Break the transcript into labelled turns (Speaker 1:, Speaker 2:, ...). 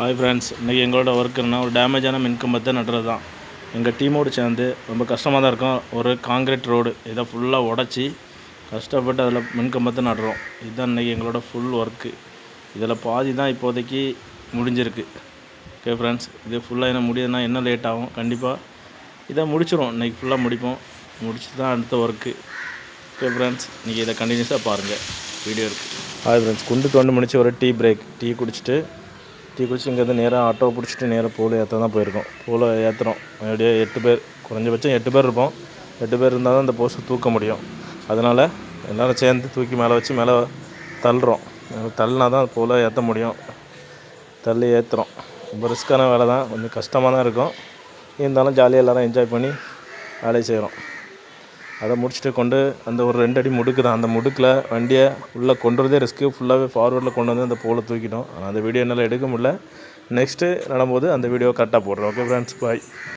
Speaker 1: Hi friends, இன்றைக்கி எங்களோட work என்ன, ஒரு டேமேஜான மின்கம்பத்தை நடுறது தான். எங்கள் டீமோடு சேர்ந்து ரொம்ப கஷ்டமாக தான் இருக்கும். ஒரு காங்கிரீட் ரோடு இதை ஃபுல்லாக உடச்சி கஷ்டப்பட்டு அதில் மின்கம்பத்தை நடுறோம். இதுதான் இன்றைக்கி எங்களோட ஃபுல் ஒர்க்கு. இதில் பாதி தான் இப்போதைக்கு முடிஞ்சிருக்கு. ஓகே ஃப்ரெண்ட்ஸ், இது ஃபுல்லாக என்ன முடியுதுன்னா என்ன லேட் ஆகும். கண்டிப்பாக இதை முடிச்சிடும். இன்றைக்கி ஃபுல்லாக முடிப்போம். முடிச்சு தான் அடுத்த ஒர்க்கு. ஓகே ஃப்ரெண்ட்ஸ், இன்றைக்கி இதை கண்டினியூஸாக பாருங்கள், வீடியோ இருக்குது. ஹாய் ஃப்ரெண்ட்ஸ், குண்டு தோண்டு முடிச்சு ஒரு டீ பிரேக். டீ குடிச்சிட்டு இங்கேருந்து நேராக ஆட்டோ பிடிச்சிட்டு நேராக போல் ஏற்ற தான் போயிருக்கோம். போல் ஏற்றுறோம். அப்படியே 8 பேர், குறைஞ்சபட்சம் 8 பேர் இருப்போம். 8 பேர் இருந்தால் தான் அந்த போஸ்ட்டை தூக்க முடியும். அதனால் எல்லோரும் சேர்ந்து தூக்கி மேலே வச்சு மேலே தள்ளுறோம். தள்ளினா தான் போல் ஏற்ற முடியும். தள்ளி ஏற்றுறோம். ரொம்ப ரிஸ்க்கான வேலை தான், கொஞ்சம் கஷ்டமாக தான் இருக்கும். இருந்தாலும் ஜாலியாக எல்லோரும் என்ஜாய் பண்ணி வேலையை செய்கிறோம். அதை முடிச்சுட்டு கொண்டு அந்த ஒரு 2 அடி முடுக்கு தான், அந்த முடுக்கில் வண்டியை உள்ளே கொண்டு வரதே ரிஸ்க்கு. ஃபுல்லாகவே ஃபார்வர்டில் கொண்டு வந்து அந்த போலை தூக்கிட்டோம். ஆனால் அந்த வீடியோ என்னால் எடுக்க முடியல. நெக்ஸ்ட்டு நடும்போது அந்த வீடியோ கரெக்டாக போடுறோம். ஓகே ஃப்ரெண்ட்ஸ், பாய்.